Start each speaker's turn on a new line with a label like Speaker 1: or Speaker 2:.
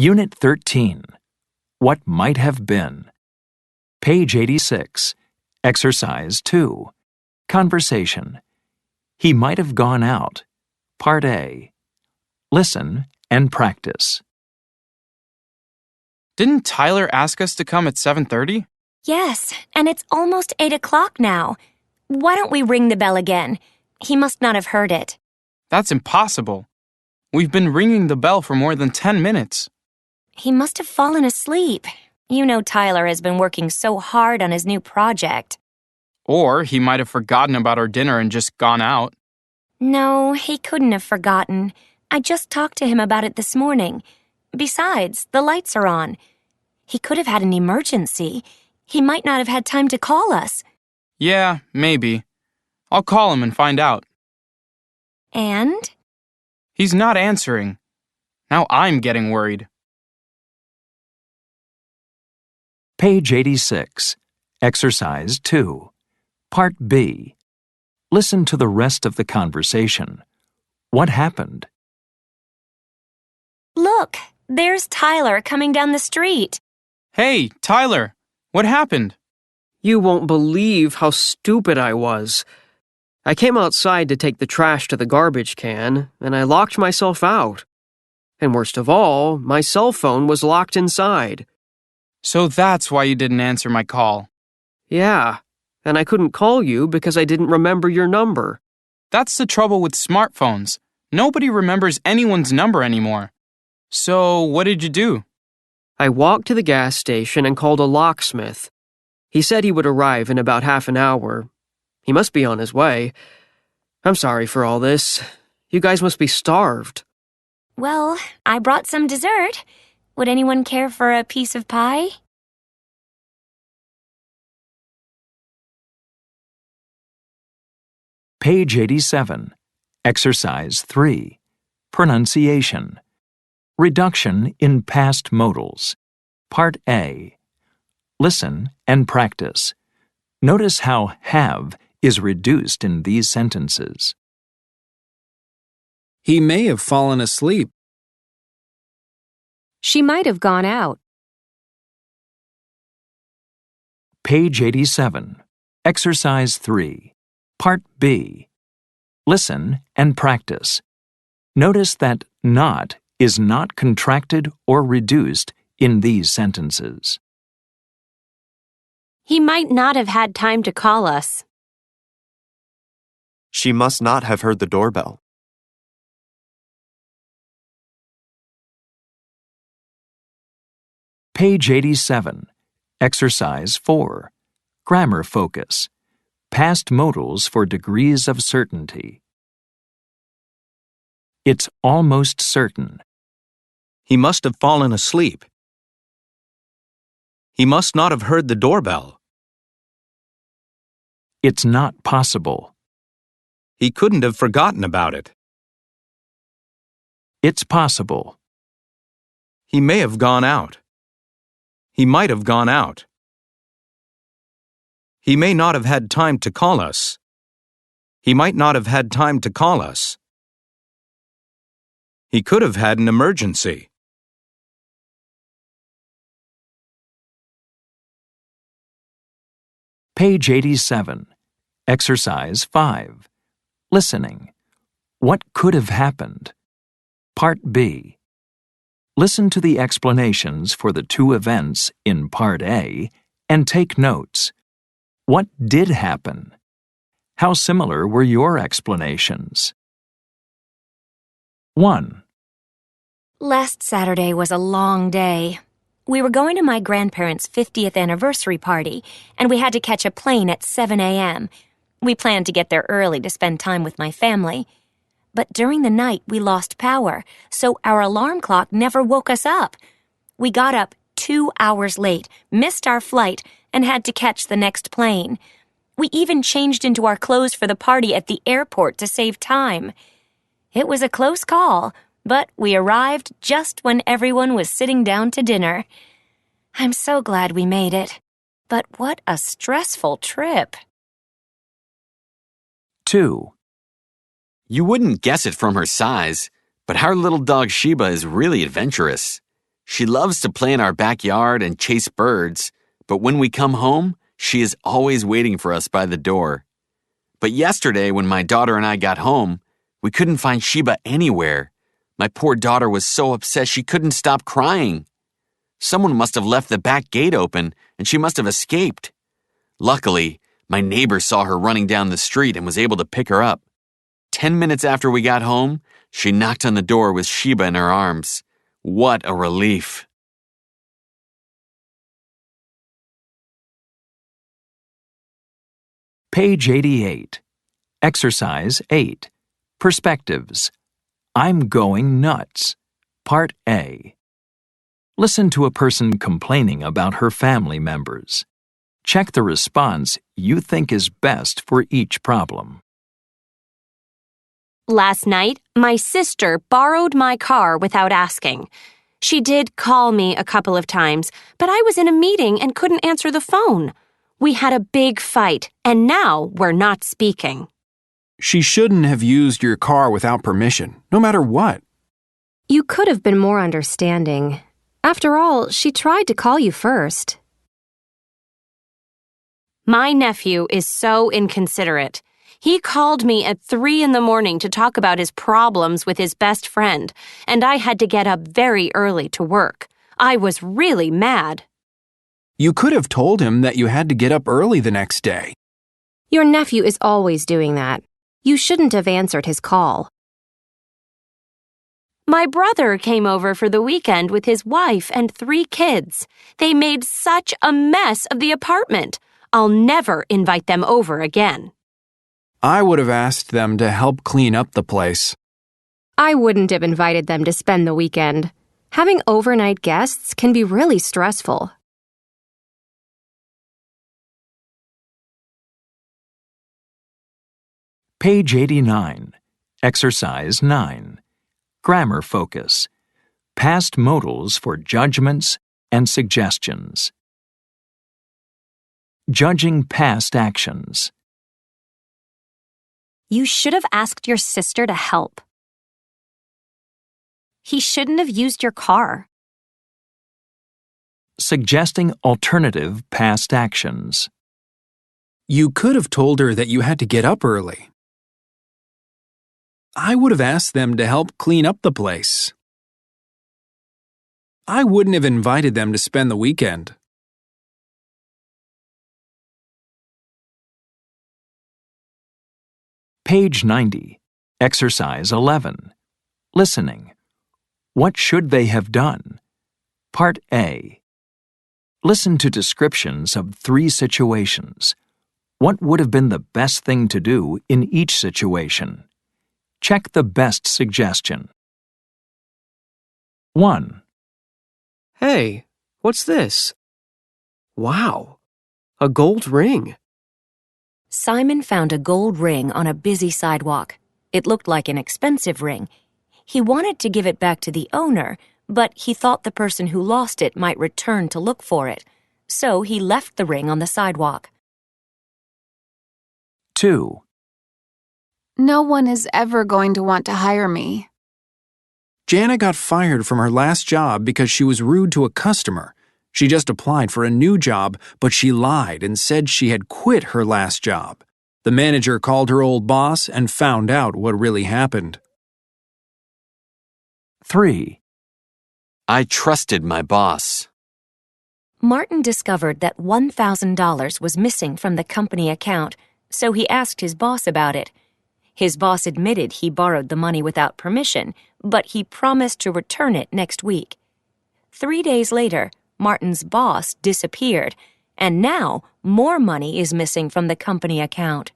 Speaker 1: Unit 13. What might have been. Page 86. Exercise 2. Conversation. He might have gone out. Part A. Listen and practice.
Speaker 2: Didn't Tyler ask us to come at 7:30?
Speaker 3: Yes, and it's almost 8 o'clock now. Why don't we ring the bell again? He must not have heard it.
Speaker 2: That's impossible. We've been ringing the bell for more than 10 minutes.
Speaker 3: He must have fallen asleep. You know Tyler has been working so hard on his new project.
Speaker 2: Or he might have forgotten about our dinner and just gone out.
Speaker 3: No, he couldn't have forgotten. I just talked to him about it this morning. Besides, the lights are on. He could have had an emergency. He might not have had time to call us.
Speaker 2: Yeah, maybe. I'll call him and find out.
Speaker 3: And?
Speaker 2: He's not answering. Now I'm getting worried.
Speaker 1: Page 86. Exercise 2. Part B. Listen to the rest of the conversation. What happened?
Speaker 3: Look, there's Tyler coming down the street.
Speaker 2: Hey, Tyler, what happened?
Speaker 4: You won't believe how stupid I was. I came outside to take the trash to the garbage can, and I locked myself out. And worst of all, my cell phone was locked inside.
Speaker 2: So that's why you didn't answer my call.
Speaker 4: Yeah, and I couldn't call you because I didn't remember your number.
Speaker 2: That's the trouble with smartphones. Nobody remembers anyone's number anymore. So what did you do?
Speaker 4: I walked to the gas station and called a locksmith. He said he would arrive in about half an hour. He must be on his way. I'm sorry for all this. You guys must be starved.
Speaker 3: Well, I brought some dessert. Would anyone care for a piece of pie?
Speaker 1: Page 87. Exercise 3. Pronunciation. Reduction in past modals. Part A. Listen and practice. Notice how have is reduced in these sentences.
Speaker 5: He may have fallen asleep.
Speaker 6: She might have gone out.
Speaker 1: Page 87. Exercise 3. Part B. Listen and practice. Notice that not is not contracted or reduced in these sentences.
Speaker 6: He might not have had time to call us.
Speaker 7: She must not have heard the doorbell.
Speaker 1: Page 87. Exercise 4. Grammar focus. Past modals for degrees of certainty. It's almost certain.
Speaker 8: He must have fallen asleep. He must not have heard the doorbell.
Speaker 1: It's not possible.
Speaker 8: He couldn't have forgotten about it.
Speaker 1: It's possible.
Speaker 8: He may have gone out. He might have gone out. He may not have had time to call us. He might not have had time to call us. He could have had an emergency.
Speaker 1: Page 87. Exercise 5. Listening. What could have happened? Part B. Listen to the explanations for the two events in Part A and take notes. What did happen? How similar were your explanations? 1.
Speaker 3: Last Saturday was a long day. We were going to my grandparents' 50th anniversary party, and we had to catch a plane at 7 a.m. We planned to get there early to spend time with my family. But during the night, we lost power, so our alarm clock never woke us up. We got up 2 hours late, missed our flight, and had to catch the next plane. We even changed into our clothes for the party at the airport to save time. It was a close call, but we arrived just when everyone was sitting down to dinner. I'm so glad we made it. But what a stressful trip.
Speaker 1: 2.
Speaker 9: You wouldn't guess it from her size, but our little dog Sheba is really adventurous. She loves to play in our backyard and chase birds, but when we come home, she is always waiting for us by the door. But yesterday, when my daughter and I got home, we couldn't find Sheba anywhere. My poor daughter was so upset she couldn't stop crying. Someone must have left the back gate open, and she must have escaped. Luckily, my neighbor saw her running down the street and was able to pick her up. 10 minutes after we got home, she knocked on the door with Sheba in her arms. What a relief.
Speaker 1: Page 88. Exercise 8. Perspectives. I'm going nuts. Part A. Listen to a person complaining about her family members. Check the response you think is best for each problem.
Speaker 6: Last night, my sister borrowed my car without asking. She did call me a couple of times, but I was in a meeting and couldn't answer the phone. We had a big fight, and now we're not speaking.
Speaker 5: She shouldn't have used your car without permission, no matter what.
Speaker 6: You could have been more understanding. After all, she tried to call you first. My nephew is so inconsiderate. He called me at 3 a.m. to talk about his problems with his best friend, and I had to get up very early to work. I was really mad.
Speaker 5: You could have told him that you had to get up early the next day.
Speaker 6: Your nephew is always doing that. You shouldn't have answered his call. My brother came over for the weekend with his wife and 3 kids. They made such a mess of the apartment. I'll never invite them over again.
Speaker 5: I would have asked them to help clean up the place.
Speaker 6: I wouldn't have invited them to spend the weekend. Having overnight guests can be really stressful.
Speaker 1: Page 89. Exercise 9. Grammar focus. Past modals for judgments and suggestions. Judging past actions.
Speaker 3: You should have asked your sister to help. He shouldn't have used your car.
Speaker 1: Suggesting alternative past actions.
Speaker 5: You could have told her that you had to get up early. I would have asked them to help clean up the place. I wouldn't have invited them to spend the weekend.
Speaker 1: Page 90. Exercise 11. Listening. What should they have done? Part A. Listen to descriptions of 3 situations. What would have been the best thing to do in each situation? Check the best suggestion. 1.
Speaker 4: Hey, what's this? Wow, a gold ring.
Speaker 3: Simon found a gold ring on a busy sidewalk. It looked like an expensive ring. He wanted to give it back to the owner, but he thought the person who lost it might return to look for it. So he left the ring on the sidewalk.
Speaker 1: 2.
Speaker 10: No one is ever going to want to hire me.
Speaker 5: Jana got fired from her last job because she was rude to a customer. She just applied for a new job, but she lied and said she had quit her last job. The manager called her old boss and found out what really happened.
Speaker 1: 3.
Speaker 9: I trusted my boss.
Speaker 3: Martin discovered that $1,000 was missing from the company account, so he asked his boss about it. His boss admitted he borrowed the money without permission, but he promised to return it next week. 3 days later, Martin's boss disappeared, and now more money is missing from the company account.